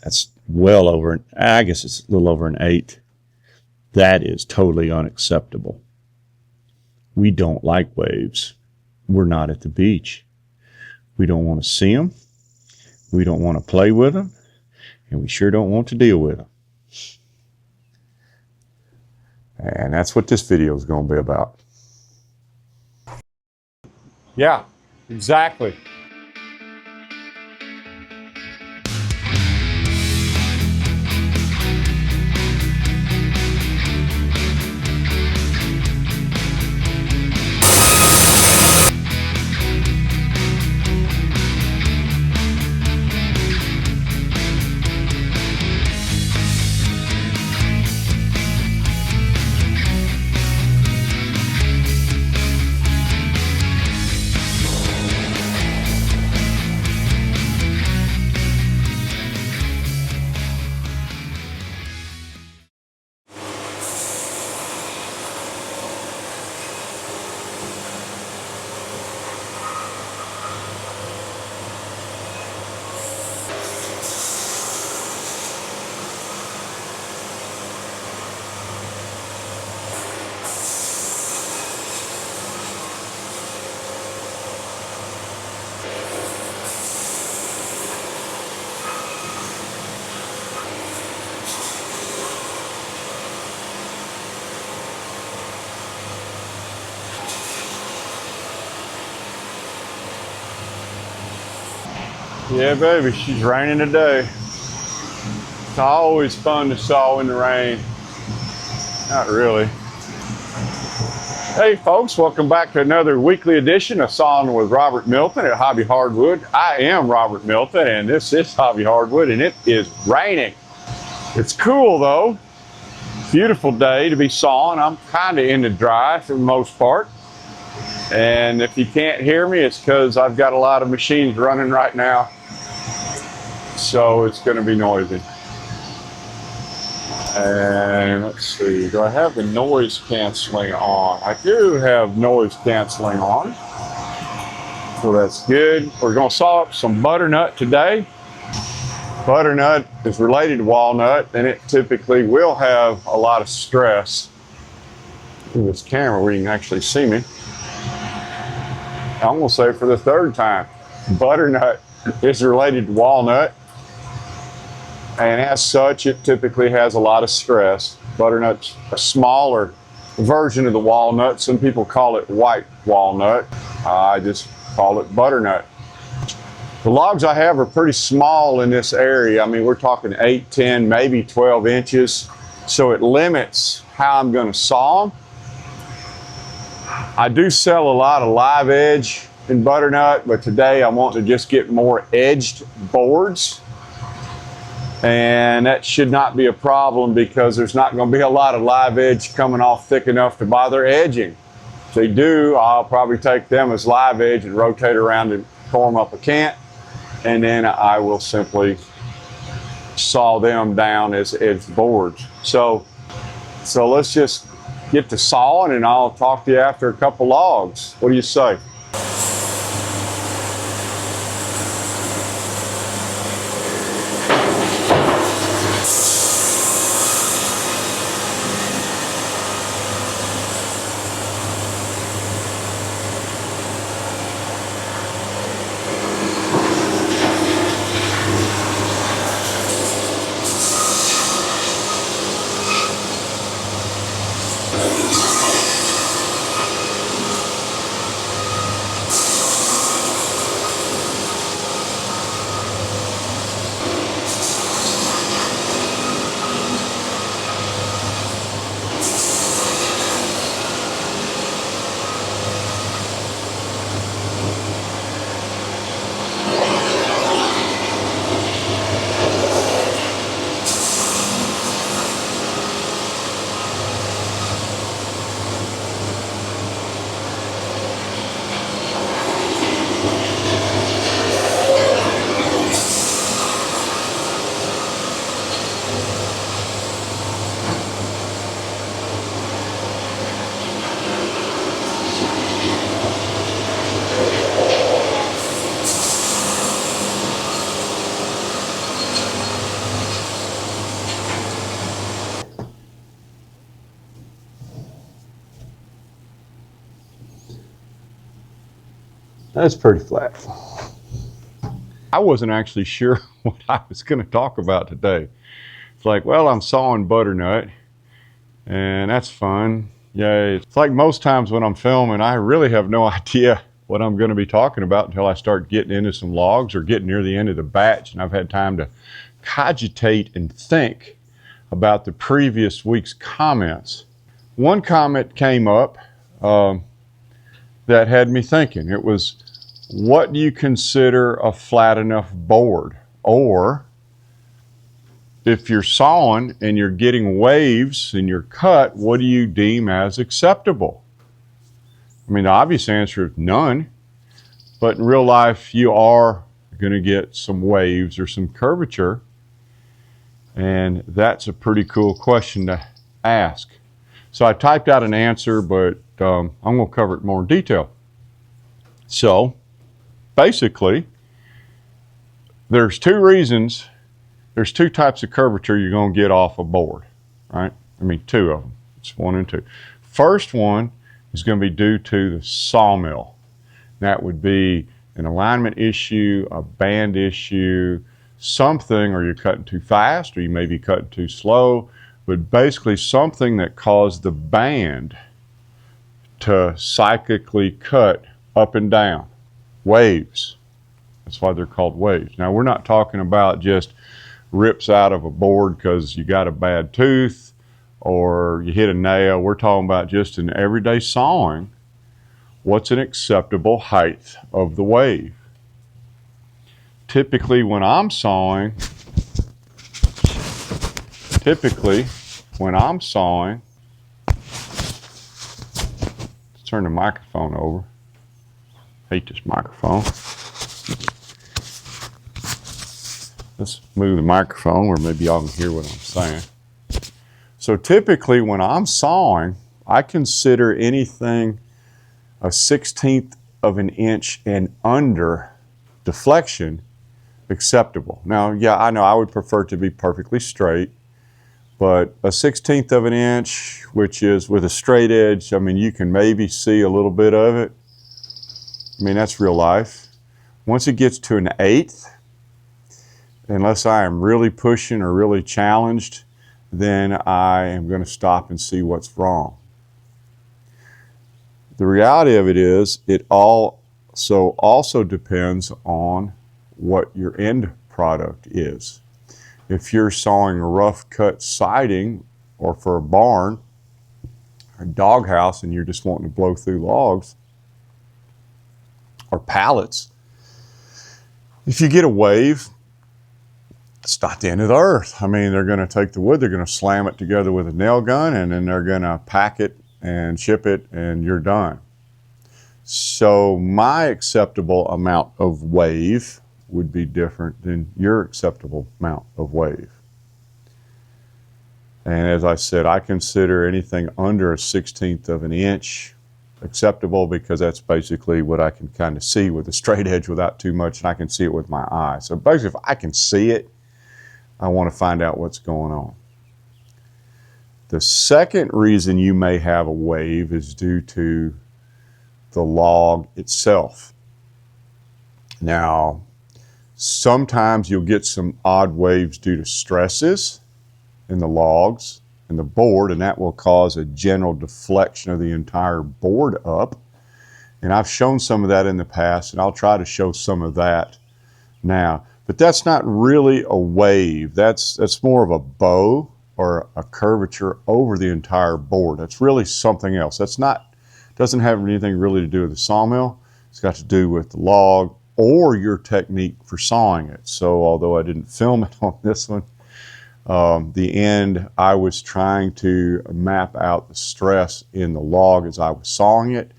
That's well over, I guess it's a little over an 8. That is totally unacceptable. We don't like waves. We're not at the beach. We don't want to see them. We don't want to play with them. And we sure don't want to deal with them. And that's what this video is going to be about. Yeah, exactly. Yeah, baby, she's raining today. It's always fun to saw in the rain. Not really. Hey folks, welcome back to another weekly edition of Sawing with Robert Milton at Hobby Hardwood. I am Robert Milton and this is Hobby Hardwood and it is raining. It's cool though. Beautiful day to be sawing. I'm kind of in the dry for the most part. And if you can't hear me, it's because I've got a lot of machines running right now. So it's going to be noisy. And let's see, do I have the noise canceling on? I do have noise canceling on. So that's good. We're going to saw up some butternut today. Butternut is related to walnut and it typically will have a lot of stress. In this camera where you can actually see me. I'm going to say it for the third time. Butternut is related to walnut. And as such, it typically has a lot of stress. Butternut's a smaller version of the walnut. Some people call it white walnut. I just call it butternut. The logs I have are pretty small in this area. I mean, we're talking 8, 10, maybe 12 inches. So it limits how I'm going to saw them. I do sell a lot of live edge in butternut, but today I want to just get more edged boards. And that should not be a problem because there's not going to be a lot of live edge coming off thick enough to bother edging. If they do, I'll probably take them as live edge and rotate around and form up a cant. And then I will simply saw them down as edged boards. So let's just get to sawing and I'll talk to you after a couple logs. What do you say? That's pretty flat. I wasn't actually sure what I was going to talk about today. It's like, well, I'm sawing butternut, and that's fun. Yay. It's like most times when I'm filming, I really have no idea what I'm going to be talking about until I start getting into some logs or getting near the end of the batch, and I've had time to cogitate and think about the previous week's comments. One comment came up that had me thinking. It was, what do you consider a flat enough board? Or if you're sawing and you're getting waves in your cut, what do you deem as acceptable? I mean, the obvious answer is none, but in real life, you are going to get some waves or some curvature, and that's a pretty cool question to ask. So I typed out an answer, but I'm going to cover it more in detail. So basically, there's two types of curvature you're going to get off a board, right? I mean, two of them. It's one and two. First one is going to be due to the sawmill. That would be an alignment issue, a band issue, something, or you're cutting too fast, or you may be cutting too slow, but basically something that caused the band to cyclically cut up and down. Waves. That's why they're called waves. Now, we're not talking about just rips out of a board because you got a bad tooth or you hit a nail. We're talking about just in everyday sawing, what's an acceptable height of the wave? Typically when I'm sawing, let's turn the microphone over. Hate this microphone. Let's move the microphone where maybe y'all can hear what I'm saying. So typically when I'm sawing, I consider anything a 1/16 of an inch and under deflection acceptable. Now, yeah, I know I would prefer it to be perfectly straight, but a 1/16 of an inch, which is with a straight edge, I mean, you can maybe see a little bit of it. I mean, that's real life. Once it gets to an 1/8, unless I am really pushing or really challenged, then I am going to stop and see what's wrong. The reality of it is, it also depends on what your end product is. If you're sawing a rough cut siding, or for a barn or a doghouse, and you're just wanting to blow through logs or pallets, if you get a wave, it's not the end of the earth. I mean, they're going to take the wood, they're going to slam it together with a nail gun, and then they're going to pack it and ship it, and you're done. So my acceptable amount of wave would be different than your acceptable amount of wave. And as I said, I consider anything under a 1/16 of an inch acceptable, because that's basically what I can kind of see with a straight edge without too much, and I can see it with my eye. So basically, if I can see it, I want to find out what's going on. The second reason you may have a wave is due to the log itself. Now, sometimes you'll get some odd waves due to stresses in the logs and the board, and that will cause a general deflection of the entire board up. And I've shown some of that in the past, and I'll try to show some of that now. But that's not really a wave. That's more of a bow or a curvature over the entire board. That's really something else. Doesn't have anything really to do with the sawmill. It's got to do with the log or your technique for sawing it. So although I didn't film it on this one, the end, I was trying to map out the stress in the log as I was sawing it.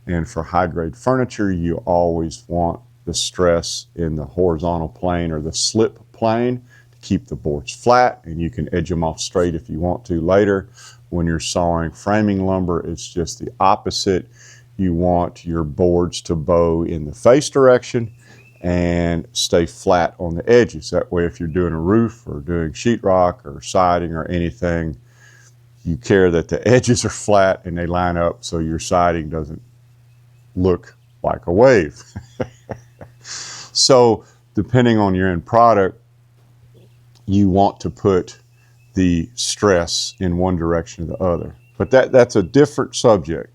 And for high grade furniture, you always want the stress in the horizontal plane or the slip plane to keep the boards flat, and you can edge them off straight if you want to later. When you're sawing framing lumber, it's just the opposite. You want your boards to bow in the face direction and stay flat on the edges. That way, if you're doing a roof or doing sheetrock or siding or anything, you care that the edges are flat and they line up so your siding doesn't look like a wave. So depending on your end product, you want to put the stress in one direction or the other. But that's a different subject.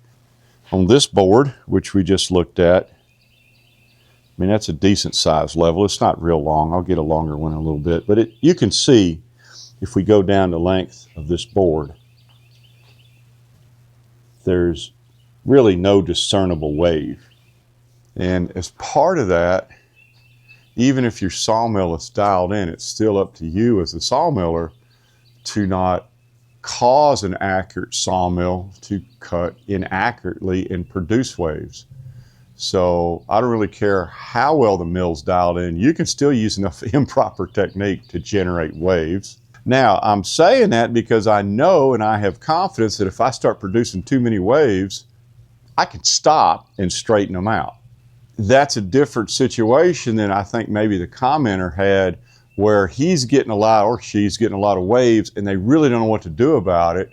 On this board, which we just looked at, I mean, that's a decent size level. It's not real long. I'll get a longer one in a little bit. But you can see, if we go down the length of this board, there's really no discernible wave. And as part of that, even if your sawmill is dialed in, it's still up to you as a sawmiller to not cause an accurate sawmill to cut inaccurately and produce waves. So I don't really care how well the mill's dialed in, you can still use enough improper technique to generate waves. Now, I'm saying that because I know and I have confidence that if I start producing too many waves, I can stop and straighten them out. That's a different situation than I think maybe the commenter had, where he's getting a lot, or she's getting a lot of waves, and they really don't know what to do about it.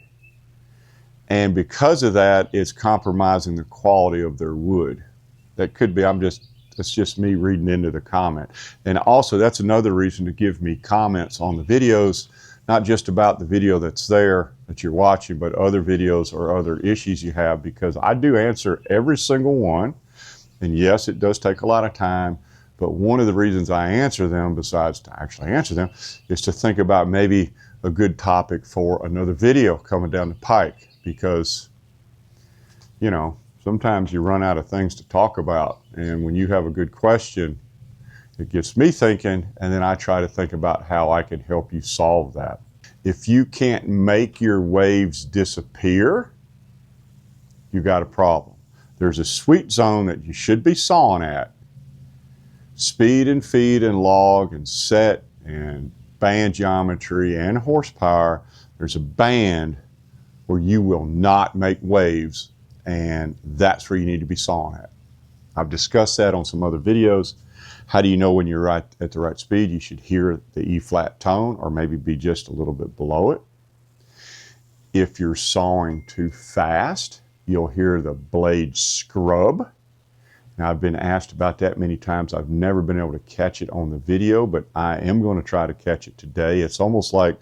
And because of that, it's compromising the quality of their wood. That could be, that's just me reading into the comment. And also, that's another reason to give me comments on the videos, not just about the video that's there that you're watching, but other videos or other issues you have, because I do answer every single one. And yes, it does take a lot of time, but one of the reasons I answer them, besides to actually answer them, is to think about maybe a good topic for another video coming down the pike, because, you know, sometimes you run out of things to talk about. And when you have a good question, it gets me thinking, and then I try to think about how I can help you solve that. If you can't make your waves disappear, you got a problem. There's a sweet zone that you should be sawing at. Speed and feed and log and set and band geometry and horsepower, there's a band where you will not make waves, and that's where you need to be sawing at. I've discussed that on some other videos. How do you know when you're right at the right speed? You should hear the E flat tone, or maybe be just a little bit below it. If you're sawing too fast, you'll hear the blade scrub. Now, I've been asked about that many times. I've never been able to catch it on the video, but I am going to try to catch it today. It's almost like,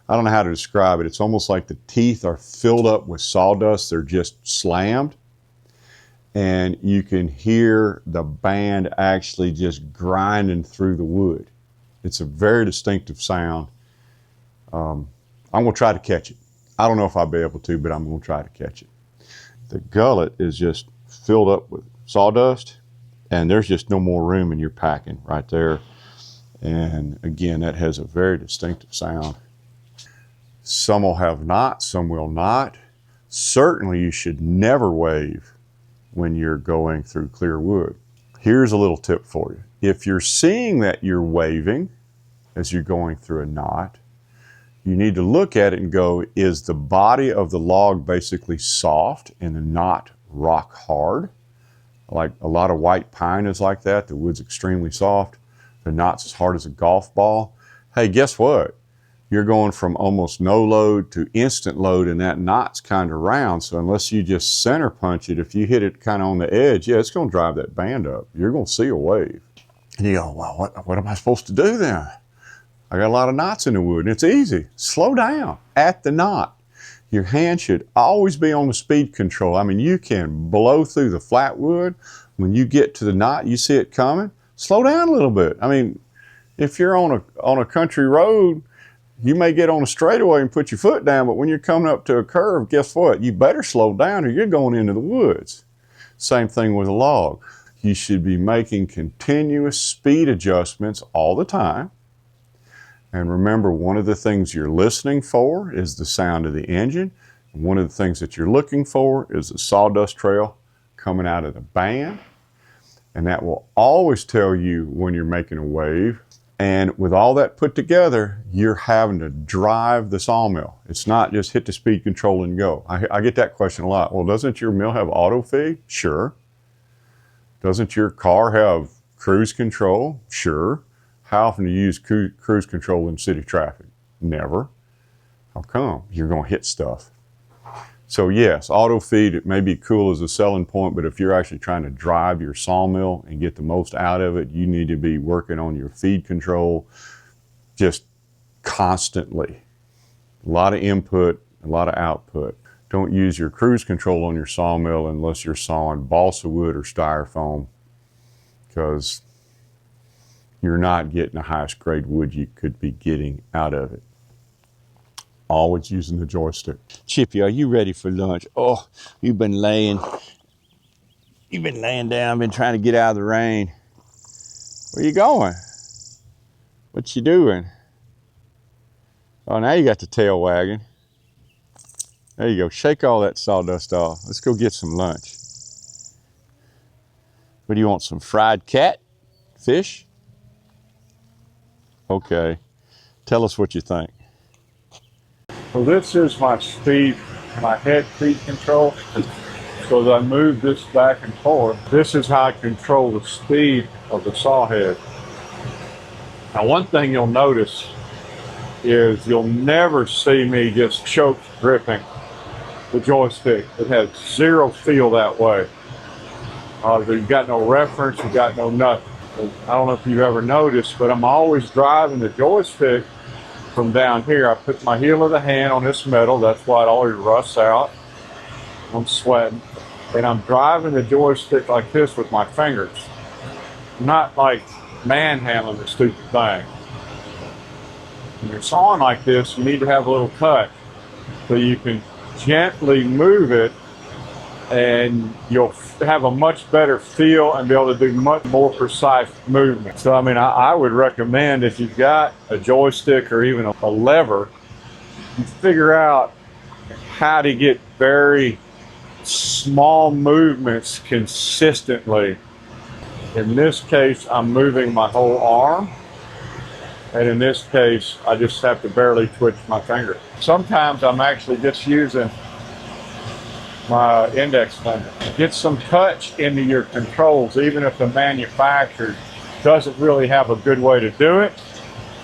I don't know how to describe it. It's almost like the teeth are filled up with sawdust. They're just slammed. And you can hear the band actually just grinding through the wood. It's a very distinctive sound. I'm going to try to catch it. I don't know if I'll be able to, but I'm going to try to catch it. The gullet is just filled up with sawdust, and there's just no more room in your packing right there. And again, that has a very distinctive sound. Some will have knots, some will not. Certainly you should never wave when you're going through clear wood. Here's a little tip for you. If you're seeing that you're waving as you're going through a knot, you need to look at it and go, is the body of the log basically soft and the knot rock hard? Like a lot of white pine is like that. The wood's extremely soft. The knot's as hard as a golf ball. Hey, guess what? You're going from almost no load to instant load, and that knot's kind of round. So unless you just center punch it, if you hit it kind of on the edge, yeah, it's going to drive that band up. You're going to see a wave. And you go, well, what am I supposed to do then? I got a lot of knots in the wood, and it's easy. Slow down at the knot. Your hand should always be on the speed control. I mean, you can blow through the flat wood. When you get to the knot, you see it coming, slow down a little bit. I mean, if you're on a country road, you may get on a straightaway and put your foot down, but when you're coming up to a curve, guess what? You better slow down or you're going into the woods. Same thing with a log. You should be making continuous speed adjustments all the time. And remember, one of the things you're listening for is the sound of the engine. And one of the things that you're looking for is the sawdust trail coming out of the band. And that will always tell you when you're making a wave. And with all that put together, you're having to drive the sawmill. It's not just hit the speed control and go. I get that question a lot. Well, doesn't your mill have auto feed? Sure. Doesn't your car have cruise control? Sure. How often do you use cruise control in city traffic? Never. How come? You're going to hit stuff. So yes, auto feed, it may be cool as a selling point, but if you're actually trying to drive your sawmill and get the most out of it, you need to be working on your feed control just constantly. A lot of input, a lot of output. Don't use your cruise control on your sawmill unless you're sawing balsa wood or styrofoam, because you're not getting the highest grade wood you could be getting out of it. Always using the joystick. Chippy, are you ready for lunch? Oh, you've been laying down, been trying to get out of the rain. Where you going? What you doing? Oh, now you got the tail wagging. There you go. Shake all that sawdust off. Let's go get some lunch. What do you want, some fried cat? Fish? Okay. Tell us what you think. So this is my speed, my head feed control. So as I move this back and forth, this is how I control the speed of the saw head. Now one thing you'll notice is you'll never see me just choke gripping the joystick. It has zero feel that way. You've got no reference, you've got no nothing. I don't know if you've ever noticed, but I'm always driving the joystick from down here. I put my heel of the hand on this metal. That's why it always rusts out. I'm sweating. And I'm driving the joystick like this with my fingers. Not like manhandling the stupid thing. When you're sawing like this, you need to have a little cut so you can gently move it, and you'll have a much better feel and be able to do much more precise movement. So I mean, I would recommend, if you've got a joystick or even a lever, you figure out how to get very small movements consistently. In this case, I'm moving my whole arm, and in this case, I just have to barely twitch my finger. Sometimes I'm actually just using my index finger. Get some touch into your controls. Even if the manufacturer doesn't really have a good way to do it,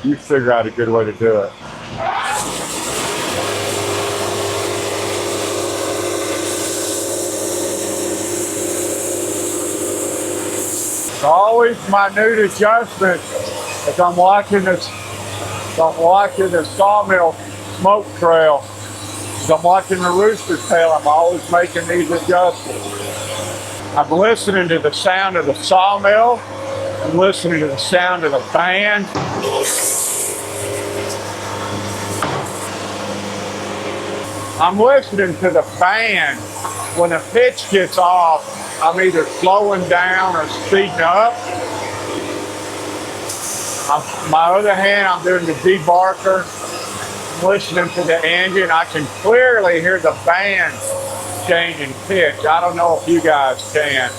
you figure out a good way to do it. It's always minute adjustments as I'm watching the sawmill smoke trail. As I'm watching the rooster tail, I'm always making these adjustments. I'm listening to the sound of the sawmill. I'm listening to the sound of the band. I'm listening to the band. When the pitch gets off, I'm either slowing down or speeding up. My other hand, I'm doing the debarker. I'm listening to the engine. I can clearly hear the band changing pitch. I don't know if you guys can,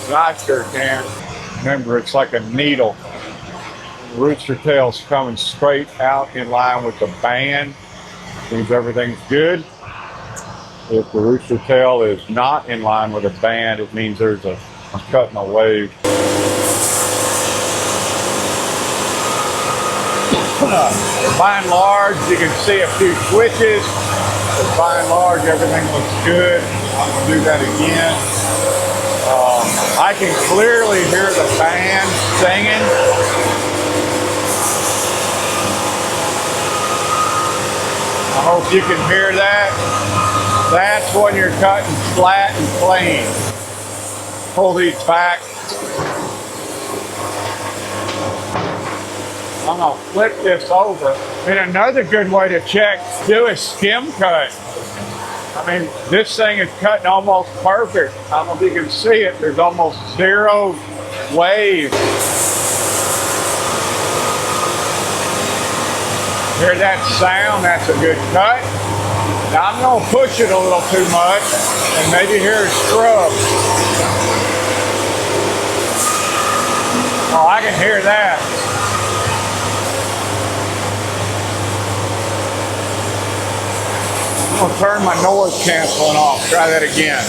but I sure can. Remember, it's like a needle. The rooster tail's coming straight out in line with the band. Means everything's good. If the rooster tail is not in line with the band, it means there's a cut in a wave. By and large, you can see a few switches, but by and large, everything looks good. I'm going to do that again. I can clearly hear the band singing. I hope you can hear that. That's when you're cutting flat and clean. Pull these back. I'm going to flip this over. And another good way to check, do a skim cut. I mean, this thing is cutting almost perfect. I don't know if you can see it. There's almost zero wave. Hear that sound? That's a good cut. Now I'm going to push it a little too much and maybe hear a scrub. Oh, I can hear that. I'm going to turn my noise canceling off. Try that again.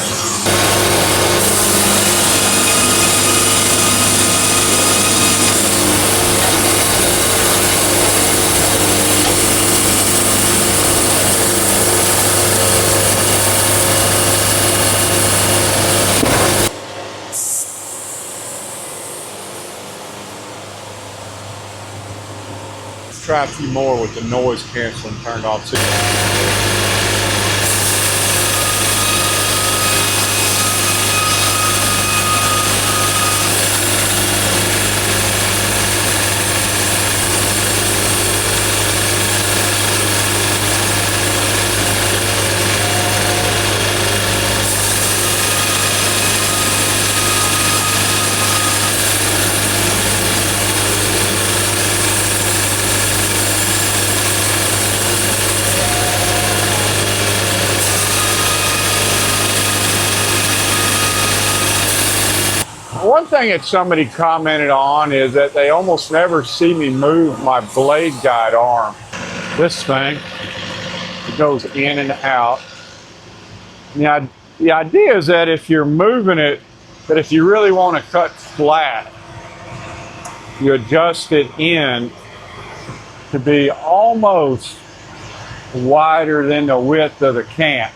try a few more with the noise canceling turned off. One thing that somebody commented on is that they almost never see me move my blade guide arm. This thing, it goes in and out. Now, the idea is that if you're moving it, that if you really want to cut flat, you adjust it in to be almost wider than the width of the camp.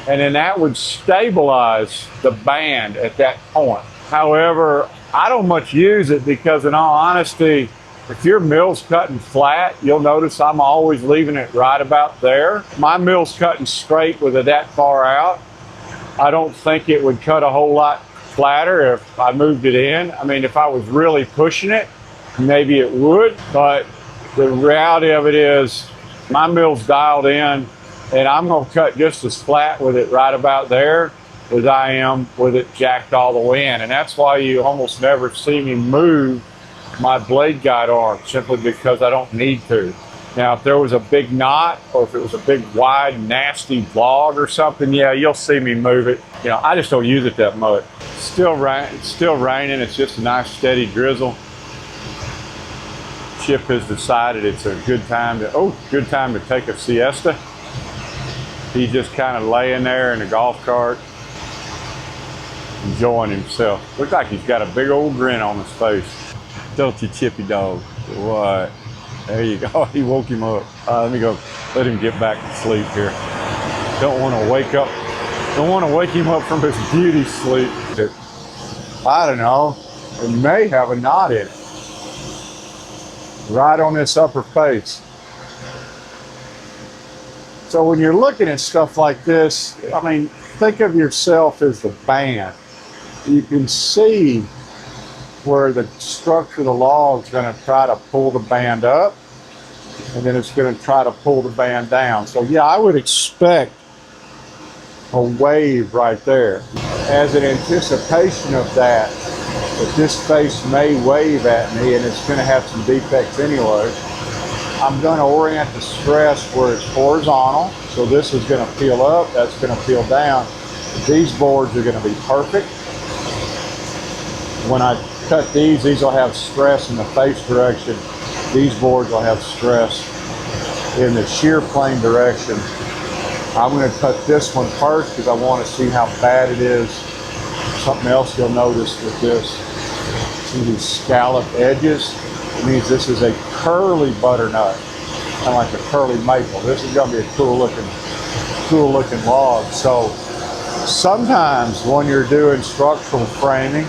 And then that would stabilize the band at that point. However, I don't much use it because, in all honesty, if your mill's cutting flat, you'll notice I'm always leaving it right about there. My mill's cutting straight with it that far out. I don't think it would cut a whole lot flatter if I moved it in. I mean, if I was really pushing it, maybe it would. But the reality of it is my mill's dialed in, and I'm going to cut just as flat with it right about there as I am with it jacked all the way in. And that's why you almost never see me move my blade guide arm, simply because I don't need to. Now, if there was a big knot, or if it was a big, wide, nasty log or something, yeah, you'll see me move it. You know, I just don't use it that much. It's still raining. It's just a nice steady drizzle. Chip has decided it's a good time to take a siesta. He's just kind of laying there in the golf cart, enjoying himself. Looks like he's got a big old grin on his face. Don't you, Chippy dog? What? There you go. He woke him up. Let me go. Let him get back to sleep here. Don't want to wake up. Don't want to wake him up from his beauty sleep. I don't know. It may have a knot in it. Right on this upper face. So when you're looking at stuff like this, I mean, think of yourself as the band. You can see where the structure of the log is going to try to pull the band up, and then it's going to try to pull the band down. So yeah, I would expect a wave right there. As an anticipation of that this face may wave at me, and it's going to have some defects anyway, I'm going to orient the stress where it's horizontal. So this is going to peel up, that's going to peel down. These boards are going to be perfect. When I cut these will have stress in the face direction. These boards will have stress in the shear plane direction. I'm going to cut this one first because I want to see how bad it is. Something else you'll notice with this, see these scalloped edges. It means this is a curly butternut, kind of like a curly maple. This is going to be a cool looking log. So sometimes when you're doing structural framing,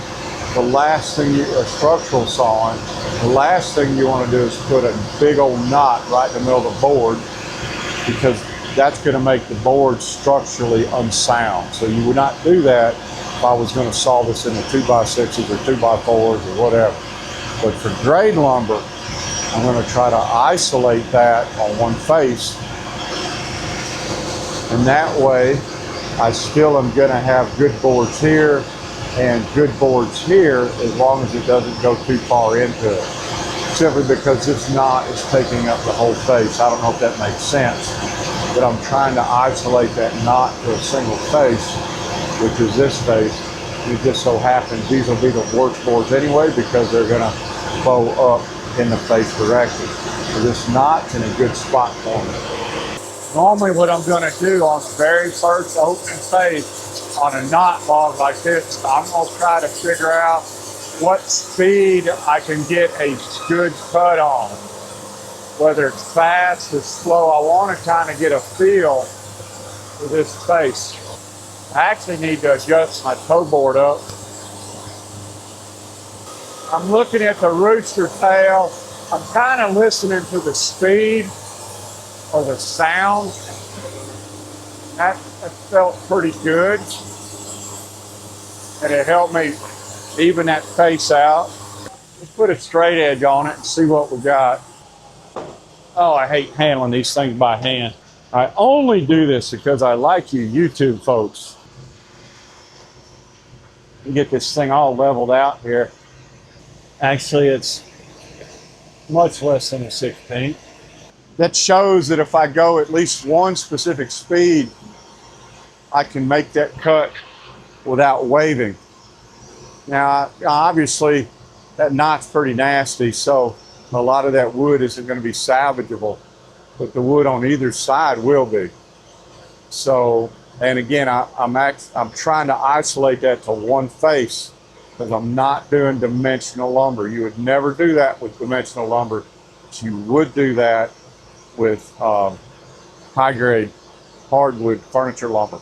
the last thing structural sawing, the last thing you want to do is put a big old knot right in the middle of the board, because that's going to make the board structurally unsound. So you would not do that if I was going to saw this into 2x6s or 2x4s or whatever. But for grade lumber, I'm going to try to isolate that on one face, and that way I still am going to have good boards here and good boards here, as long as it doesn't go too far into it. Simply because this knot is taking up the whole face. I don't know if that makes sense, but I'm trying to isolate that knot to a single face, which is this face. And it just so happens these will be the worst boards anyway, because they're going to bow up in the face direction. So this knot's in a good spot for me. Normally what I'm going to do on the very first opening face on a knot log like this, I'm going to try to figure out what speed I can get a good cut on. Whether it's fast or slow, I want to kind of get a feel for this face. I actually need to adjust my toe board up. I'm looking at the rooster tail I'm kind of listening to the speed or the sound. That felt pretty good. And it helped me even that face out. Let's put a straight edge on it and see what we got. Oh, I hate handling these things by hand. I only do this because I like you YouTube folks. Get this thing all leveled out here. Actually, it's much less than a 16th. That shows that if I go at least one specific speed, I can make that cut without waving. Now, obviously, that knot's pretty nasty, so a lot of that wood isn't going to be salvageable, but the wood on either side will be. So, and again, I'm trying to isolate that to one face because I'm not doing dimensional lumber. You would never do that with dimensional lumber, but you would do that with high-grade hardwood furniture lumber.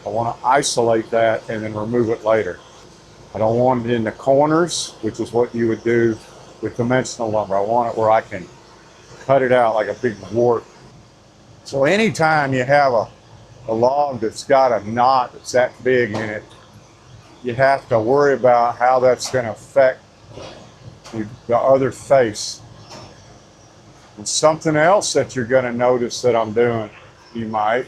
I want to isolate that and then remove it later. I don't want it in the corners, which is what you would do with dimensional lumber. I want it where I can cut it out like a big wart. So anytime you have a log that's got a knot that's that big in it, you have to worry about how that's going to affect the other face. And something else that you're going to notice that I'm doing, you might.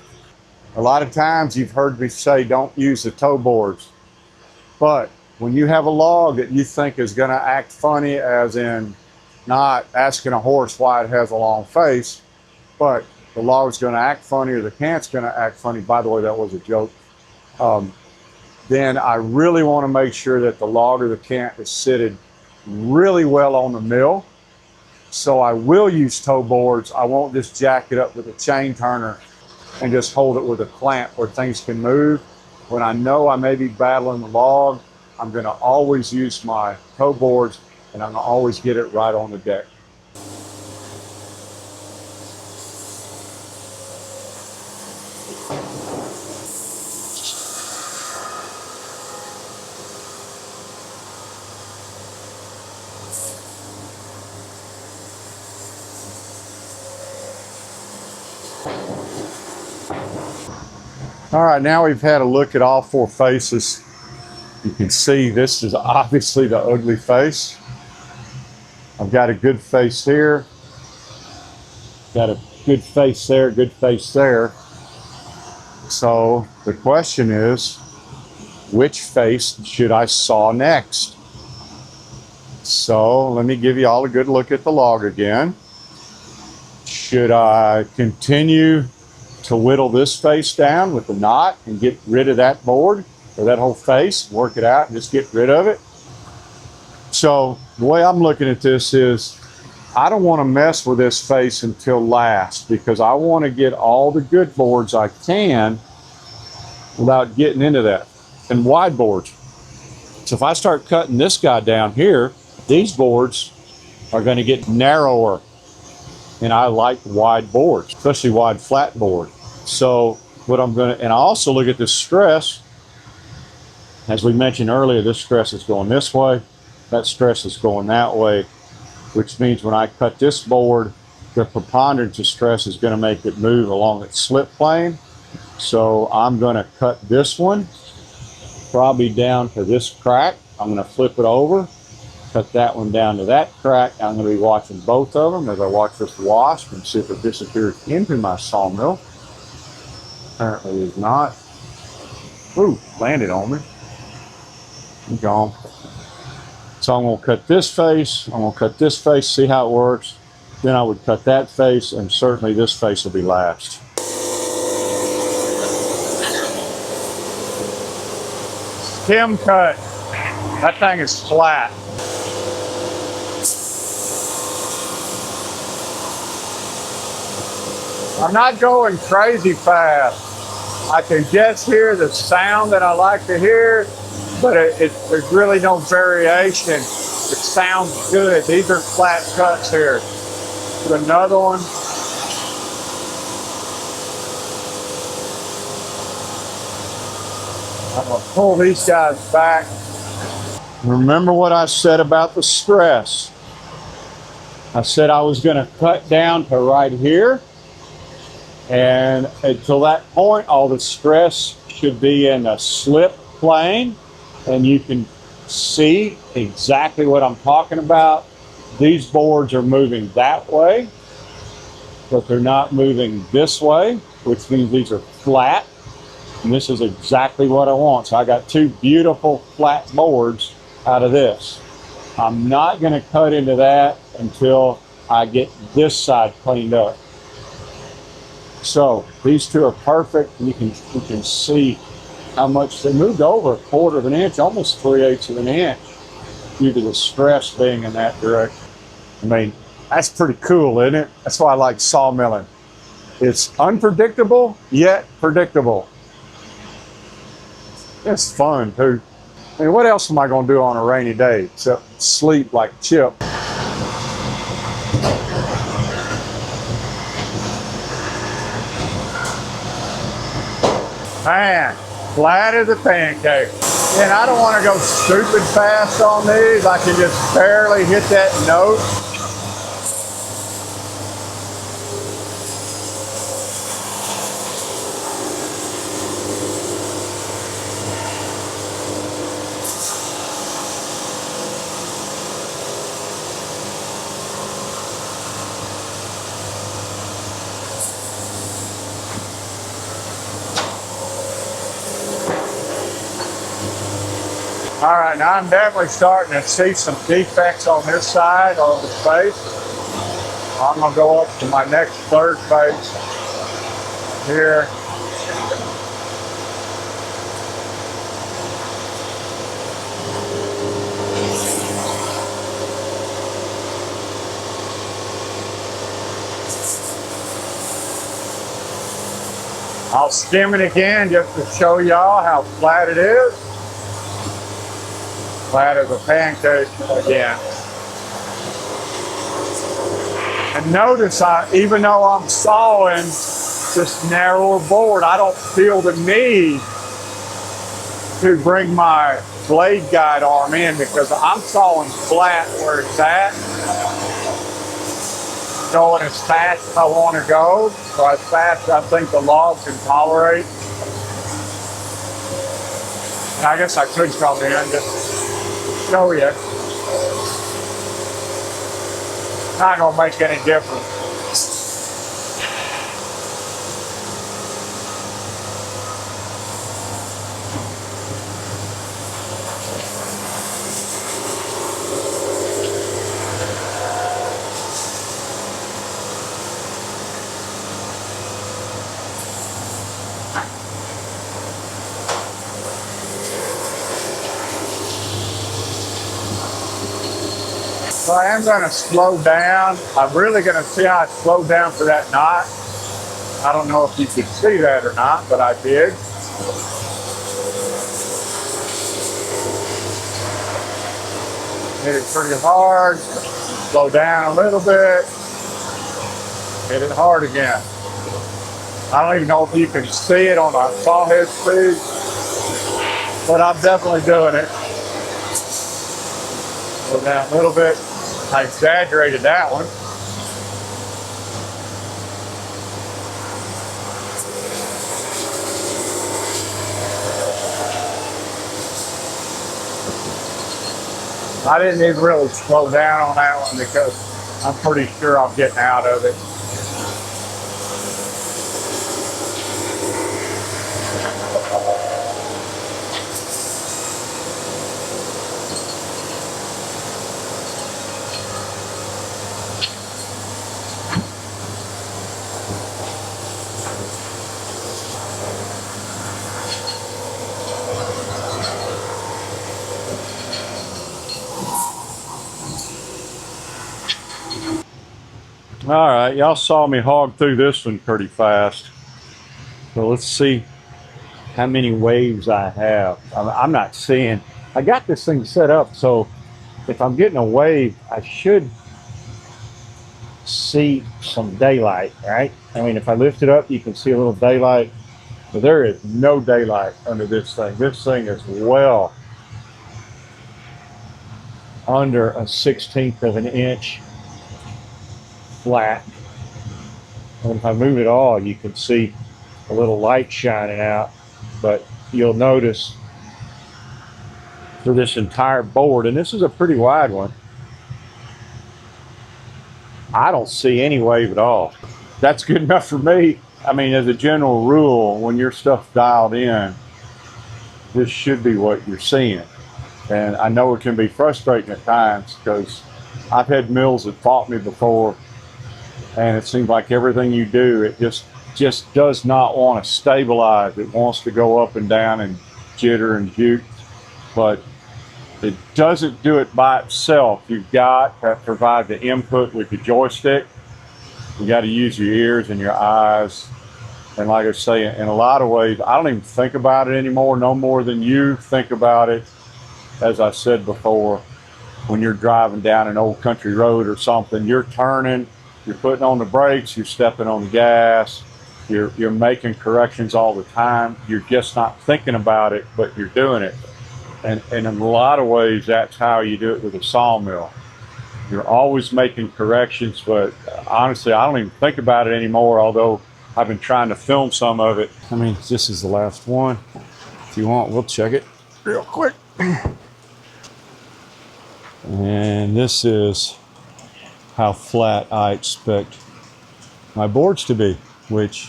A lot of times you've heard me say don't use the toe boards. But when you have a log that you think is going to act funny, as in not asking a horse why it has a long face, but the log's going to act funny or the cant's going to act funny, by the way, that was a joke, then I really want to make sure that the log or the cant is sitted really well on the mill. So I will use toe boards. I won't just jack it up with a chain turner and just hold it with a clamp where things can move. When I know I may be battling the log, I'm going to always use my toe boards and I'm going to always get it right on the deck. All right, now we've had a look at all four faces. You can see this is obviously the ugly face. I've got a good face here. Got a good face there, good face there. So the question is, which face should I saw next? So let me give you all a good look at the log again. Should I continue to whittle this face down with the knot and get rid of that board or that whole face, work it out and just get rid of it? So the way I'm looking at this is I don't want to mess with this face until last because I want to get all the good boards I can without getting into that. And wide boards. So if I start cutting this guy down here, these boards are going to get narrower. And I like wide boards, especially wide flat board. So what I'm going to, and I also look at the stress. As we mentioned earlier, this stress is going this way. That stress is going that way, which means when I cut this board, the preponderance of stress is going to make it move along its slip plane. So I'm going to cut this one probably down to this crack. I'm going to flip it over, cut that one down to that crack. I'm going to be watching both of them as I watch this wasp and see if it disappears into my sawmill. Apparently it's not. Ooh, landed on me. I'm gone. So I'm going to cut this face. I'm going to cut this face, see how it works. Then I would cut that face, and certainly this face will be last. Stem cut. That thing is flat. I'm not going crazy fast. I can just hear the sound that I like to hear, but there's really no variation. It sounds good. These are flat cuts here. Put another one. I'm going to pull these guys back. Remember what I said about the stress. I said I was going to cut down to right here. And until that point, all the stress should be in a slip plane. And you can see exactly what I'm talking about. These boards are moving that way, but they're not moving this way, which means these are flat. And this is exactly what I want. So I got two beautiful flat boards out of this. I'm not going to cut into that until I get this side cleaned up. So these two are perfect. You can see how much they moved over a quarter of an inch, almost 3/8 of an inch, due to the stress being in that direction. I mean, that's pretty cool, isn't it? That's why I like sawmilling. It's unpredictable, yet predictable. It's fun too. I mean, what else am I going to do on a rainy day except sleep like Chip? Man, flat as a pancake. And I don't want to go stupid fast on these. I can just barely hit that note. All right, now I'm definitely starting to see some defects on this side of the face. I'm gonna go up to my next third face here. I'll skim it again just to show y'all how flat it is. Flat as a pancake again. And notice, even though I'm sawing this narrower board, I don't feel the need to bring my blade guide arm in because I'm sawing flat where it's at. Going as fast as I want to go, or as fast as I think the log can tolerate. And I guess I could come in and just show you. Not gonna make any difference. So I am going to slow down. I'm really going to see how I slow down for that knot. I don't know if you could see that or not, but I did. Hit it pretty hard. Slow down a little bit. Hit it hard again. I don't even know if you can see it on a saw head speed, but I'm definitely doing it. Slow down a little bit. I exaggerated that one. I didn't even really slow down on that one because I'm pretty sure I'm getting out of it. All right, y'all saw me hog through this one pretty fast. So let's see how many waves I have. I'm not seeing. I got this thing set up so if I'm getting a wave, I should see some daylight, right? I mean, if I lift it up, you can see a little daylight, but there is no daylight under this thing. This thing is well under a 1/16 of an inch flat. And if I move it all, you can see a little light shining out, but you'll notice for this entire board, and this is a pretty wide one, I don't see any wave at all. That's good enough for me. I mean, as a general rule, when your stuff's dialed in, this should be what you're seeing. And I know it can be frustrating at times because I've had mills that fought me before, and it seems like everything you do, it just does not want to stabilize. It wants to go up and down and jitter and juke, but it doesn't do it by itself. You've got to provide the input with the joystick. You got to use your ears and your eyes. And like I say, in a lot of ways, I don't even think about it anymore, no more than you think about it. As I said before, when you're driving down an old country road or something, you're turning, you're putting on the brakes, you're stepping on the gas, you're making corrections all the time. You're just not thinking about it, but you're doing it. And in a lot of ways, that's how you do it with a sawmill. You're always making corrections, but honestly, I don't even think about it anymore, although I've been trying to film some of it. I mean, this is the last one. If you want, we'll check it real quick. And this is how flat I expect my boards to be, which,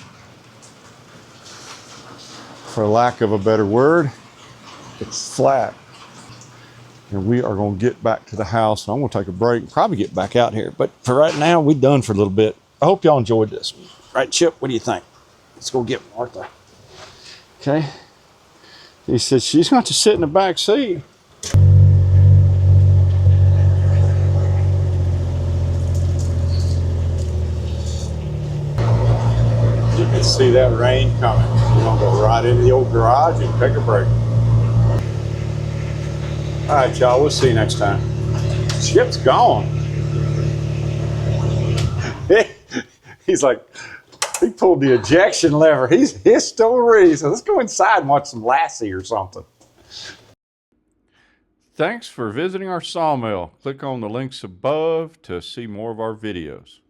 for lack of a better word, it's flat. And we are going to get back to the house. And I'm going to take a break and probably get back out here. But for right now, we're done for a little bit. I hope y'all enjoyed this. Right, Chip? What do you think? Let's go get Martha. Okay. He said she's going to sit in the back seat. You can see that rain coming. We're going to go right into the old garage and take a break. All right, y'all, we'll see you next time. Chip's gone. He's like, he pulled the ejection lever. He's history. So let's go inside and watch some Lassie or something. Thanks for visiting our sawmill. Click on the links above to see more of our videos.